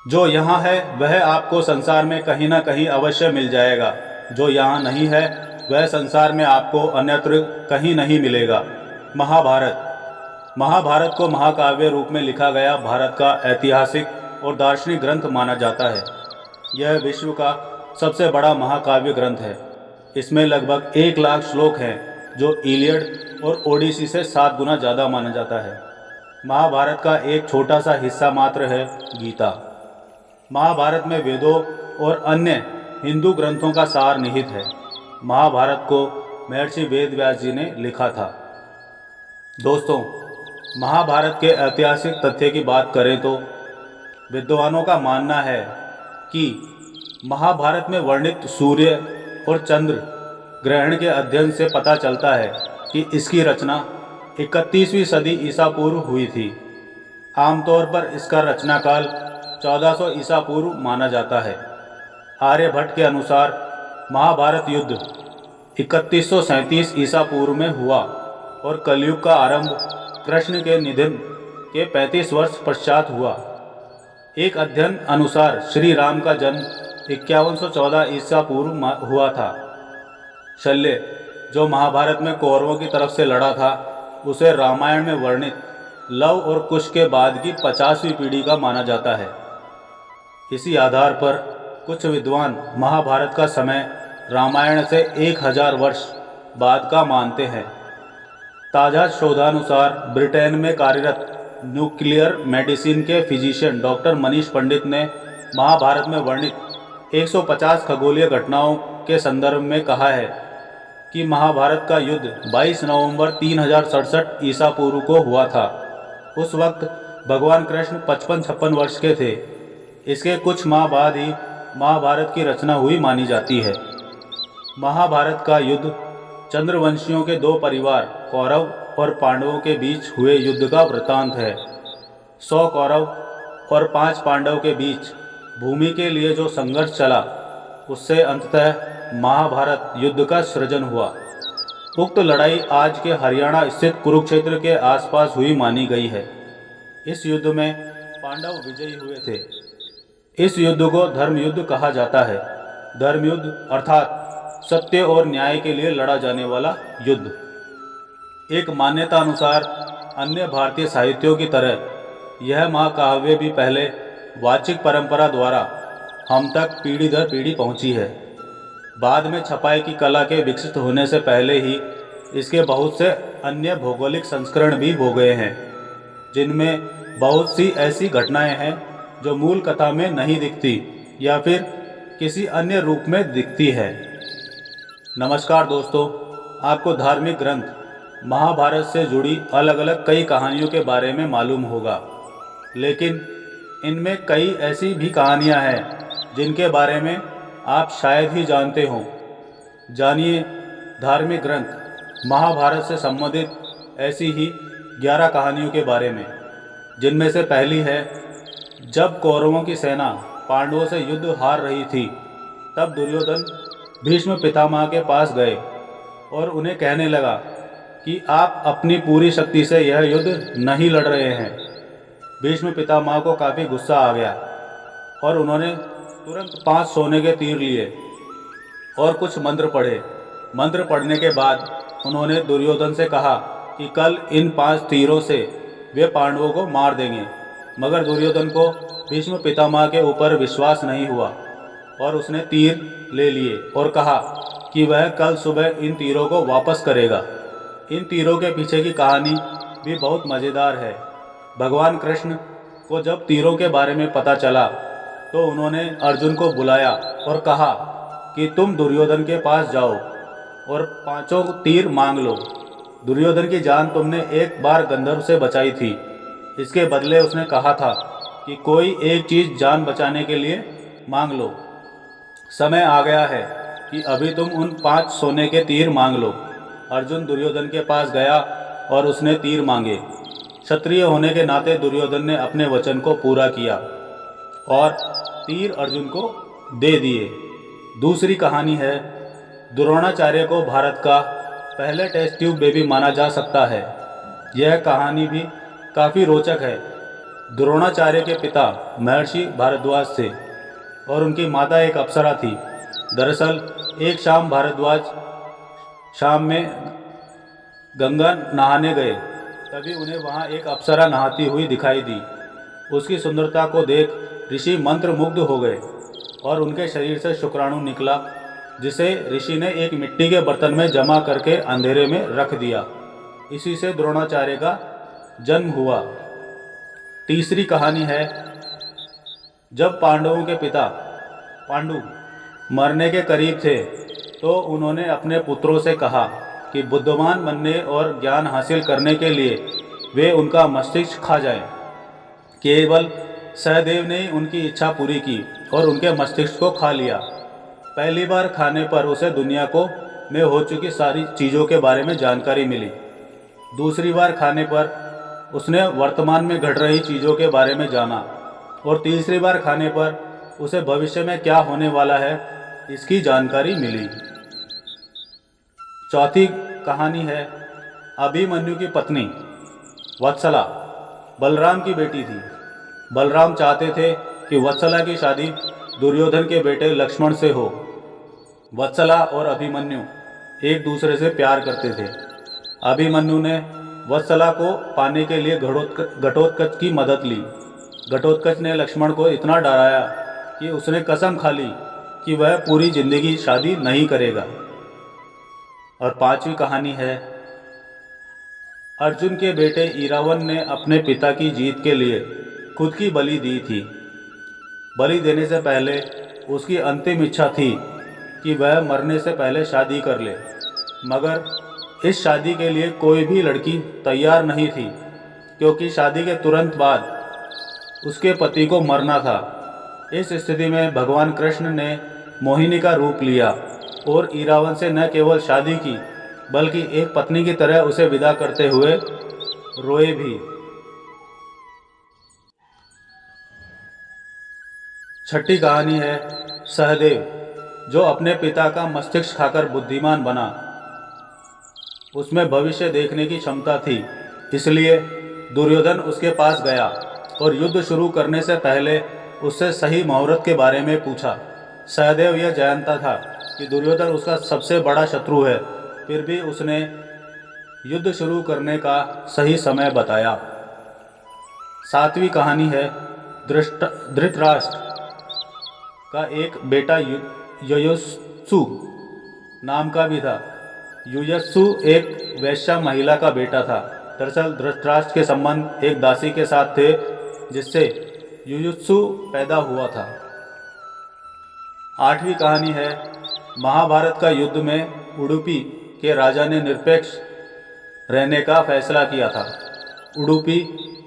जो यहाँ है वह आपको संसार में कहीं ना कहीं अवश्य मिल जाएगा, जो यहाँ नहीं है वह संसार में आपको अन्यत्र कहीं नहीं मिलेगा। महाभारत। महाभारत को महाकाव्य रूप में लिखा गया भारत का ऐतिहासिक और दार्शनिक ग्रंथ माना जाता है। यह विश्व का सबसे बड़ा महाकाव्य ग्रंथ है। इसमें लगभग 1 लाख श्लोक हैं, जो इलियड और ओडिसी से 7 गुना ज़्यादा माना जाता है। महाभारत का एक छोटा सा हिस्सा मात्र है गीता। महाभारत में वेदों और अन्य हिंदू ग्रंथों का सार निहित है। महाभारत को महर्षि वेदव्यास जी ने लिखा था। दोस्तों, महाभारत के ऐतिहासिक तथ्य की बात करें तो विद्वानों का मानना है कि महाभारत में वर्णित सूर्य और चंद्र ग्रहण के अध्ययन से पता चलता है कि इसकी रचना 31वीं सदी ईसा पूर्व हुई थी। आमतौर पर इसका रचनाकाल 1400 ईसा पूर्व माना जाता है। आर्यभट्ट के अनुसार महाभारत युद्ध 3137 ईसा पूर्व में हुआ और कलयुग का आरंभ कृष्ण के निधन के 35 वर्ष पश्चात हुआ। एक अध्ययन अनुसार श्री राम का जन्म 5114 ईसा पूर्व हुआ था। शल्य, जो महाभारत में कौरवों की तरफ से लड़ा था, उसे रामायण में वर्णित लव और कुश के बाद की 50वीं पीढ़ी का माना जाता है। इसी आधार पर कुछ विद्वान महाभारत का समय रामायण से 1000 वर्ष बाद का मानते हैं। ताज़ा शोधानुसार ब्रिटेन में कार्यरत न्यूक्लियर मेडिसिन के फिजिशियन डॉक्टर मनीष पंडित ने महाभारत में वर्णित 150 खगोलीय घटनाओं के संदर्भ में कहा है कि महाभारत का युद्ध 22 नवंबर 3067 ईसा पूर्व को हुआ था। उस वक्त भगवान कृष्ण 55-56 वर्ष के थे। इसके कुछ माह बाद ही महाभारत की रचना हुई मानी जाती है। महाभारत का युद्ध चंद्रवंशियों के 2 परिवार कौरव और पांडवों के बीच हुए युद्ध का वृत्तांत है। 100 कौरव और 5 पांडव के बीच भूमि के लिए जो संघर्ष चला, उससे अंततः महाभारत युद्ध का सृजन हुआ। उक्त लड़ाई आज के हरियाणा स्थित कुरुक्षेत्र के आसपास हुई मानी गई है। इस युद्ध में पांडव विजयी हुए थे। इस युद्ध को धर्म युद्ध कहा जाता है। धर्म युद्ध अर्थात सत्य और न्याय के लिए लड़ा जाने वाला युद्ध। एक मान्यता अनुसार अन्य भारतीय साहित्यों की तरह यह महाकाव्य भी पहले वाचिक परंपरा द्वारा हम तक पीढ़ी दर पीढ़ी पहुंची है। बाद में छपाई की कला के विकसित होने से पहले ही इसके बहुत से अन्य भौगोलिक संस्करण भी हो गए हैं, जिनमें बहुत सी ऐसी घटनाएं हैं जो मूल कथा में नहीं दिखती या फिर किसी अन्य रूप में दिखती है। नमस्कार दोस्तों, आपको धार्मिक ग्रंथ महाभारत से जुड़ी अलग अलग कई कहानियों के बारे में मालूम होगा, लेकिन इनमें कई ऐसी भी कहानियां हैं जिनके बारे में आप शायद ही जानते हों। जानिए धार्मिक ग्रंथ महाभारत से संबंधित ऐसी ही 11 कहानियों के बारे में, जिनमें से पहली है, जब कौरवों की सेना पांडवों से युद्ध हार रही थी, तब दुर्योधन भीष्म पितामह के पास गए और उन्हें कहने लगा कि आप अपनी पूरी शक्ति से यह युद्ध नहीं लड़ रहे हैं। भीष्म पितामह को काफ़ी गुस्सा आ गया और उन्होंने तुरंत 5 सोने के तीर लिए और कुछ मंत्र पढ़े। मंत्र पढ़ने के बाद उन्होंने दुर्योधन से कहा कि कल इन 5 तीरों से वे पांडवों को मार देंगे। मगर दुर्योधन को भीष्म पितामह के ऊपर विश्वास नहीं हुआ और उसने तीर ले लिए और कहा कि वह कल सुबह इन तीरों को वापस करेगा। इन तीरों के पीछे की कहानी भी बहुत मज़ेदार है। भगवान कृष्ण को जब तीरों के बारे में पता चला तो उन्होंने अर्जुन को बुलाया और कहा कि तुम दुर्योधन के पास जाओ और 5 तीर मांग लो। दुर्योधन की जान तुमने एक बार गंधर्व से बचाई थी, इसके बदले उसने कहा था कि कोई एक चीज़ जान बचाने के लिए मांग लो। समय आ गया है कि अभी तुम उन 5 सोने के तीर मांग लो। अर्जुन दुर्योधन के पास गया और उसने तीर मांगे। क्षत्रिय होने के नाते दुर्योधन ने अपने वचन को पूरा किया और तीर अर्जुन को दे दिए। दूसरी कहानी है, द्रोणाचार्य को भारत का पहले टेस्ट ट्यूब बेबी माना जा सकता है। यह कहानी भी काफ़ी रोचक है। द्रोणाचार्य के पिता महर्षि भारद्वाज थे और उनकी माता एक अप्सरा थी। दरअसल एक शाम भारद्वाज शाम में गंगा नहाने गए, तभी उन्हें वहाँ एक अप्सरा नहाती हुई दिखाई दी। उसकी सुंदरता को देख ऋषि मंत्रमुग्ध हो गए और उनके शरीर से शुक्राणु निकला, जिसे ऋषि ने एक मिट्टी के बर्तन में जमा करके अंधेरे में रख दिया। इसी से द्रोणाचार्य का जन्म हुआ। तीसरी कहानी है, जब पांडवों के पिता पांडु मरने के करीब थे तो उन्होंने अपने पुत्रों से कहा कि बुद्धिमान बनने और ज्ञान हासिल करने के लिए वे उनका मस्तिष्क खा जाएं। केवल सहदेव ने उनकी इच्छा पूरी की और उनके मस्तिष्क को खा लिया। पहली बार खाने पर उसे दुनिया को में हो चुकी सारी चीज़ों के बारे में जानकारी मिली। दूसरी बार खाने पर उसने वर्तमान में घट रही चीज़ों के बारे में जाना और तीसरी बार खाने पर उसे भविष्य में क्या होने वाला है इसकी जानकारी मिली। चौथी कहानी है, अभिमन्यु की पत्नी वत्सला बलराम की बेटी थी। बलराम चाहते थे कि वत्सला की शादी दुर्योधन के बेटे लक्ष्मण से हो। वत्सला और अभिमन्यु एक दूसरे से प्यार करते थे। अभिमन्यु ने वत्सला को पाने के लिए घटोत्कच की मदद ली। घटोत्कच ने लक्ष्मण को इतना डराया कि उसने कसम खा ली कि वह पूरी जिंदगी शादी नहीं करेगा। और पांचवी कहानी है, अर्जुन के बेटे इरावन ने अपने पिता की जीत के लिए खुद की बलि दी थी। बलि देने से पहले उसकी अंतिम इच्छा थी कि वह मरने से पहले शादी कर ले, मगर इस शादी के लिए कोई भी लड़की तैयार नहीं थी, क्योंकि शादी के तुरंत बाद उसके पति को मरना था। इस स्थिति में भगवान कृष्ण ने मोहिनी का रूप लिया और इरावन से न केवल शादी की बल्कि एक पत्नी की तरह उसे विदा करते हुए रोए भी। छठी कहानी है, सहदेव जो अपने पिता का मस्तिष्क खाकर बुद्धिमान बना। उसमें भविष्य देखने की क्षमता थी, इसलिए दुर्योधन उसके पास गया और युद्ध शुरू करने से पहले उससे सही मुहूर्त के बारे में पूछा। सहदेव यह जानता था कि दुर्योधन उसका सबसे बड़ा शत्रु है, फिर भी उसने युद्ध शुरू करने का सही समय बताया। सातवीं कहानी है, धृतराष्ट्र का एक बेटा युयुत्सु नाम का भी था। युयुत्सु एक वैश्या महिला का बेटा था। दरअसल धृतराष्ट्र के संबंध एक दासी के साथ थे जिससे युयुत्सु पैदा हुआ था। आठवीं कहानी है, महाभारत का युद्ध में उडुपी के राजा ने निरपेक्ष रहने का फैसला किया था। उडुपी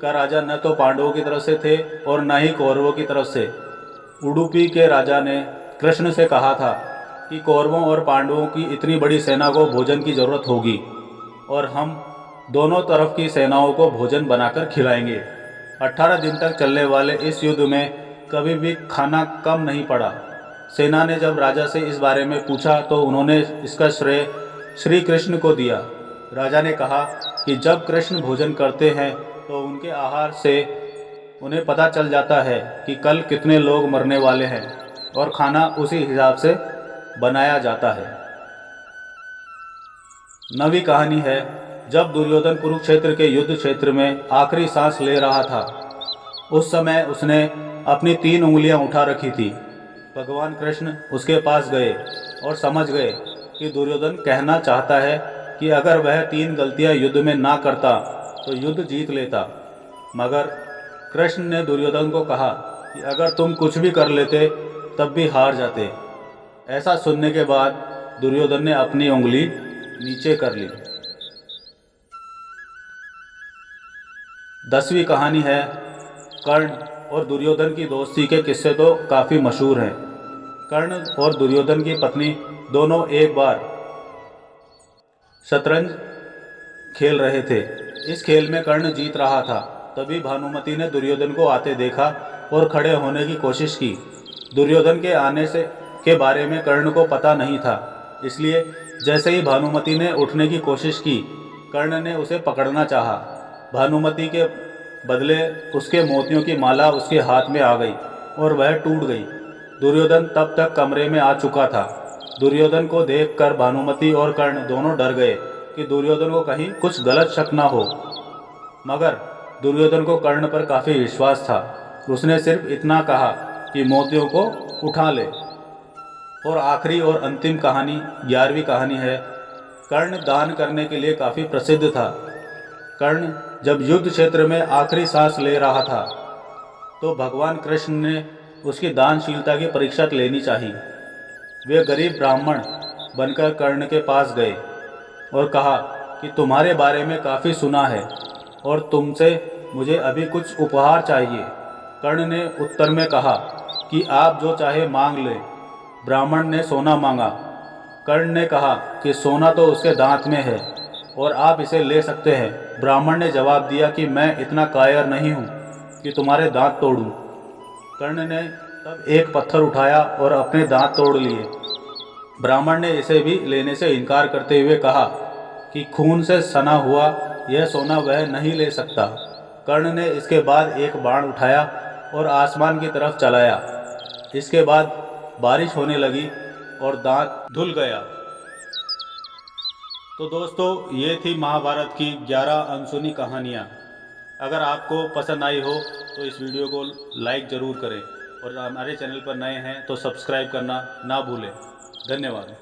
का राजा न तो पांडवों की तरफ से थे और न ही कौरवों की तरफ से। उडुपी के राजा ने कृष्ण से कहा था कि कौरवों और पांडवों की इतनी बड़ी सेना को भोजन की जरूरत होगी और हम दोनों तरफ की सेनाओं को भोजन बनाकर खिलाएंगे। 18 दिन तक चलने वाले इस युद्ध में कभी भी खाना कम नहीं पड़ा। सेना ने जब राजा से इस बारे में पूछा तो उन्होंने इसका श्रेय श्री कृष्ण को दिया। राजा ने कहा कि जब कृष्ण भोजन करते हैं तो उनके आहार से उन्हें पता चल जाता है कि कल कितने लोग मरने वाले हैं और खाना उसी हिसाब से बनाया जाता है। 9वीं कहानी है, जब दुर्योधन कुरुक्षेत्र के युद्ध क्षेत्र में आखिरी सांस ले रहा था, उस समय उसने अपनी 3 उंगलियां उठा रखी थी। भगवान कृष्ण उसके पास गए और समझ गए कि दुर्योधन कहना चाहता है कि अगर वह 3 गलतियां युद्ध में ना करता तो युद्ध जीत लेता। मगर कृष्ण ने दुर्योधन को कहा कि अगर तुम कुछ भी कर लेते तब भी हार जाते। ऐसा सुनने के बाद दुर्योधन ने अपनी उंगली नीचे कर ली। 10वीं कहानी है, कर्ण और दुर्योधन की दोस्ती के किस्से तो काफ़ी मशहूर हैं। कर्ण और दुर्योधन की पत्नी दोनों एक बार शतरंज खेल रहे थे। इस खेल में कर्ण जीत रहा था, तभी भानुमति ने दुर्योधन को आते देखा और खड़े होने की कोशिश की। दुर्योधन के आने के बारे में कर्ण को पता नहीं था, इसलिए जैसे ही भानुमति ने उठने की कोशिश की, कर्ण ने उसे पकड़ना चाहा। भानुमति के बदले उसके मोतियों की माला उसके हाथ में आ गई और वह टूट गई। दुर्योधन तब तक कमरे में आ चुका था। दुर्योधन को देखकर भानुमति और कर्ण दोनों डर गए कि दुर्योधन को कहीं कुछ गलत शक ना हो, मगर दुर्योधन को कर्ण पर काफ़ी विश्वास था। उसने सिर्फ इतना कहा कि मोतियों को उठा ले। और आखिरी और अंतिम कहानी 11वीं कहानी है। कर्ण दान करने के लिए काफ़ी प्रसिद्ध था। कर्ण जब युद्ध क्षेत्र में आखिरी सांस ले रहा था तो भगवान कृष्ण ने उसकी दानशीलता की परीक्षा लेनी चाहिए। वे गरीब ब्राह्मण बनकर कर्ण के पास गए और कहा कि तुम्हारे बारे में काफ़ी सुना है और तुमसे मुझे अभी कुछ उपहार चाहिए। कर्ण ने उत्तर में कहा कि आप जो चाहे मांग लें। ब्राह्मण ने सोना मांगा। कर्ण ने कहा कि सोना तो उसके दांत में है और आप इसे ले सकते हैं। ब्राह्मण ने जवाब दिया कि मैं इतना कायर नहीं हूँ कि तुम्हारे दांत तोड़ूं। कर्ण ने तब एक पत्थर उठाया और अपने दांत तोड़ लिए। ब्राह्मण ने इसे भी लेने से इनकार करते हुए कहा कि खून से सना हुआ यह सोना वह नहीं ले सकता। कर्ण ने इसके बाद एक बाण उठाया और आसमान की तरफ चलाया। इसके बाद बारिश होने लगी और दांत धुल गया। तो दोस्तों, ये थी महाभारत की 11 अनसुनी कहानियाँ। अगर आपको पसंद आई हो तो इस वीडियो को लाइक ज़रूर करें और हमारे चैनल पर नए हैं तो सब्सक्राइब करना ना भूलें। धन्यवाद।